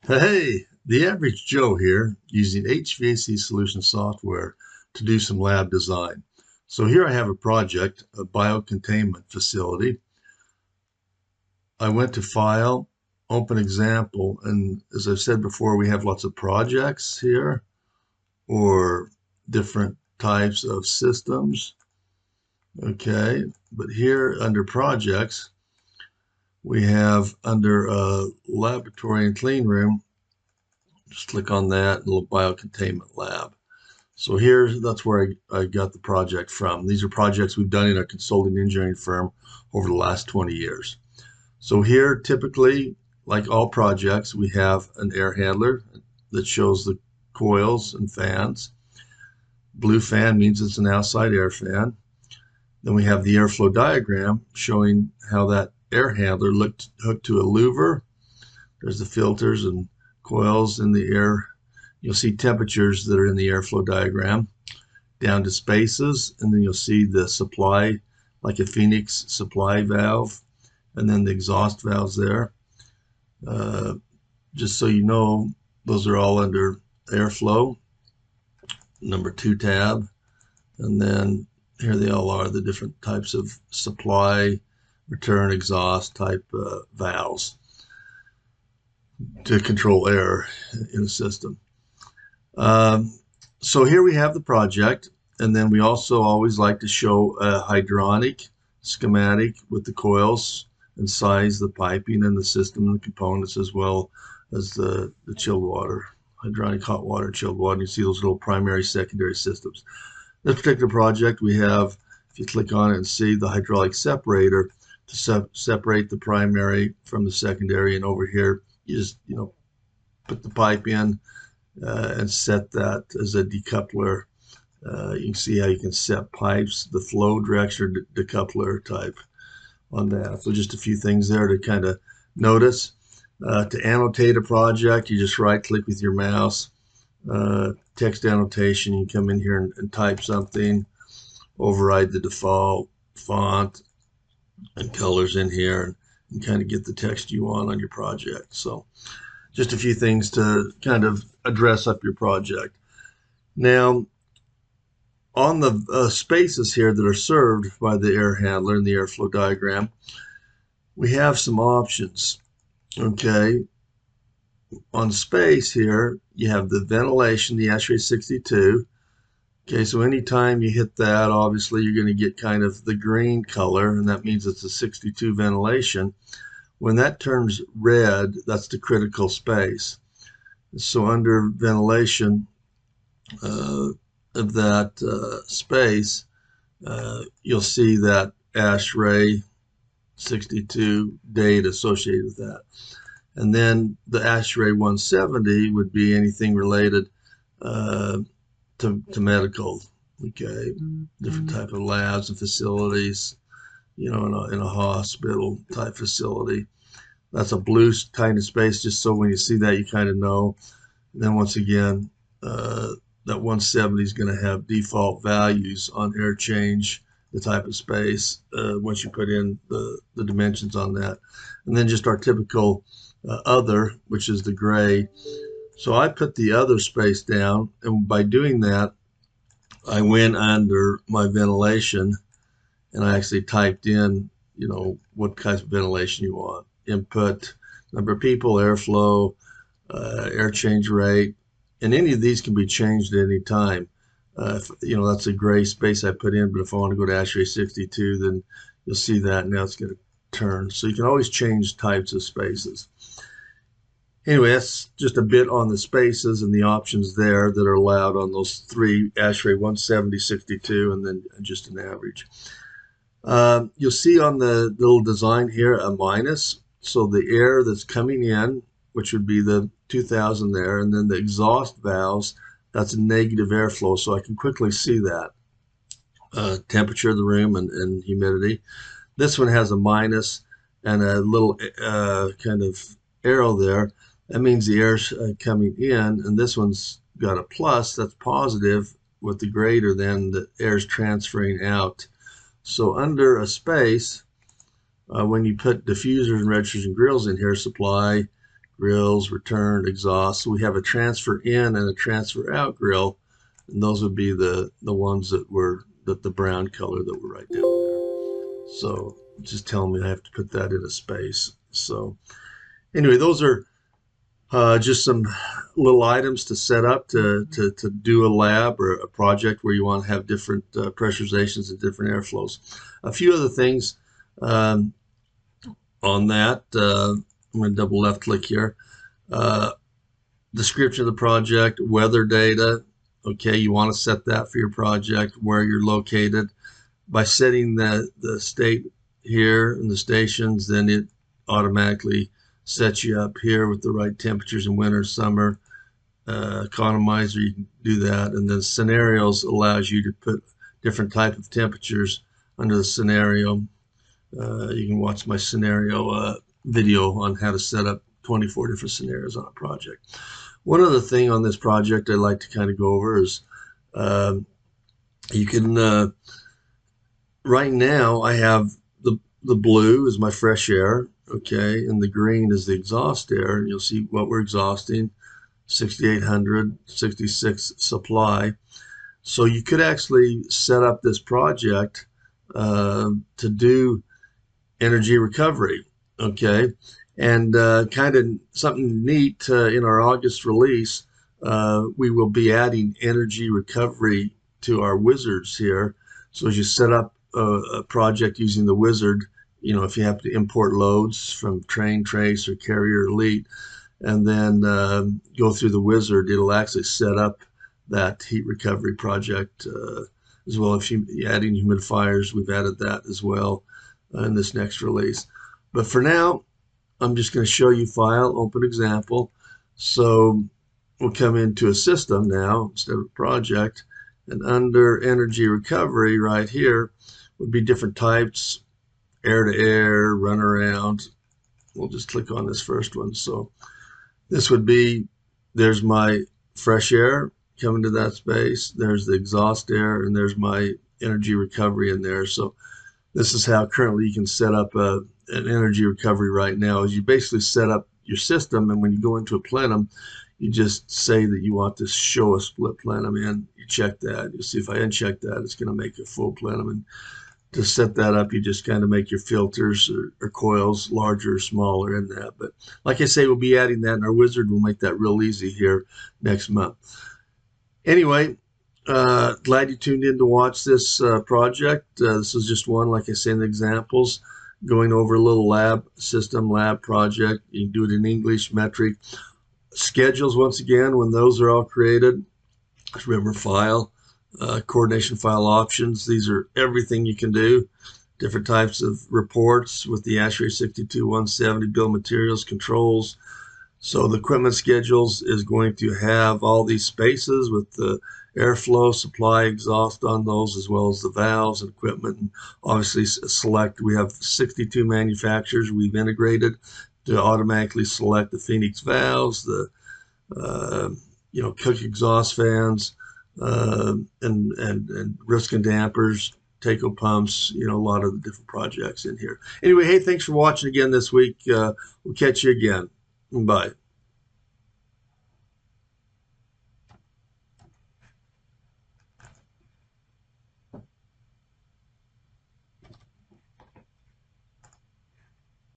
Hey, the average Joe here using HVAC solution software to do some lab design. So here I have a project, a biocontainment facility. I went to File, Open Example, and as I've said before, we have lots of projects here or different types of systems. Okay, but here under Projects, we have under Laboratory and Clean Room, just click on that, little biocontainment lab. So that's where I got the project from. These are projects we've done in our consulting engineering firm over the last 20 years. So here, typically, like all projects, we have an air handler that shows the coils and fans. Blue fan means it's an outside air fan. Then we have the airflow diagram showing how that air handler hooked to a louver. There's the filters and coils in the air. You'll see temperatures that are in the airflow diagram down to spaces, and then you'll see the supply, like a Phoenix supply valve, and then the exhaust valves there. Just so you know, those are all under airflow, number 2 tab, and then here they all are, the different types of supply, return, exhaust type valves to control air in a system. So here we have the project, and then we also always like to show a hydronic schematic with the coils and size, the piping and the system and the components, as well as the chilled water, hydronic hot water, chilled water. And you see those little primary, secondary systems. This particular project, we have, if you click on it and see the hydraulic separator to separate the primary from the secondary, and over here you just put the pipe in and set that as a decoupler. You can see how you can set pipes, the flow direction or decoupler type on that. So just a few things there to kind of notice. To annotate a project, you just right click with your mouse, text annotation. You can come in here and type something, override the default font and colors in here, and kind of get the text you want on your project. So just a few things to kind of address up your project. Now, on the spaces here that are served by the air handler in the airflow diagram, we have some options. Okay, on space here, you have the ventilation, the ASHRAE 62. Okay, so anytime you hit that, obviously you're going to get kind of the green color, and that means it's a 62 ventilation. When that turns red, that's the critical space. So under ventilation of that space, you'll see that ASHRAE 62 date associated with that. And then the ASHRAE 170 would be anything related to medical, okay, different type of labs and facilities, in a hospital type facility. That's a blue kind of space, just so when you see that, you kind of know. And then once again, that 170 is going to have default values on air change, the type of space, once you put in the dimensions on that. And then just our typical other, which is the gray. So I put the other space down, and by doing that, I went under my ventilation and I actually typed in, what kinds of ventilation you want. Input, number of people, airflow, air change rate, and any of these can be changed at any time. That's a gray space I put in, but if I want to go to ASHRAE 62, then you'll see that now it's going to turn. So you can always change types of spaces. Anyway, that's just a bit on the spaces and the options there that are allowed on those 3, ASHRAE 170, 62, and then just an average. You'll see on the little design here a minus. So the air that's coming in, which would be the 2000 there, and then the exhaust valves, that's a negative airflow. So I can quickly see that. Temperature of the room and humidity. This one has a minus and a little kind of arrow there. That means the air's coming in, and this one's got a plus, that's positive, with the greater than the air's transferring out. So under a space, when you put diffusers and registers and grills in here, supply, grills, return, exhaust. So we have a transfer in and a transfer out grill, and those would be the ones that were the brown color that were right down there. So just tell me I have to put that in a space. So anyway, those are just some little items to set up to do a lab or a project where you want to have different pressurizations and different airflows. A few other things um, on that. I'm going to double left click here. Description of the project, weather data. Okay, you want to set that for your project, where you're located. By setting the state here and the stations, then it automatically sets you up here with the right temperatures in winter, summer. Economizer, you can do that. And then scenarios allows you to put different type of temperatures under the scenario. You can watch my scenario video on how to set up 24 different scenarios on a project. One other thing on this project I'd like to kind of go over is you can, right now I have the blue is my fresh air, okay, and the green is the exhaust air, and you'll see what we're exhausting, 6,800, 66 supply. So you could actually set up this project to do energy recovery, okay? And kind of something neat in our August release, we will be adding energy recovery to our wizards here. So as you set up a project using the wizard, you know, if you have to import loads from Train, Trace, or Carrier Elite, and then go through the wizard, it'll actually set up that heat recovery project as well. If you're adding humidifiers, we've added that as well in this next release. But for now, I'm just going to show you file, open example. So we'll come into a system now instead of project, and under energy recovery right here would be different types, air to air, run around. We'll just click on this first one. So this would be, there's my fresh air coming to that space, there's the exhaust air, and there's my energy recovery in there. So this is how currently you can set up an energy recovery right now, is you basically set up your system, and when you go into a plenum, you just say that you want to show a split plenum in. You check that. You see if I uncheck that, it's going to make a full plenum. And to set that up, you just kind of make your filters or coils larger or smaller in that. But like I say, we'll be adding that in our wizard. We'll make that real easy here next month. Anyway, glad you tuned in to watch this project. This is just one, like I say, in the examples, going over a little lab system, lab project. You can do it in English, metric. Schedules, once again, when those are all created, remember file, coordination file options. These are everything you can do. Different types of reports with the ASHRAE 62170, bill of materials, controls. So the equipment schedules is going to have all these spaces with the airflow, supply, exhaust on those, as well as the valves and equipment. And obviously select, we have 62 manufacturers we've integrated to automatically select the Phoenix valves, the Cook exhaust fans, and Riskin dampers, Taco pumps, a lot of the different projects in here. Anyway, hey, thanks for watching again this week. We'll catch you again. Bye.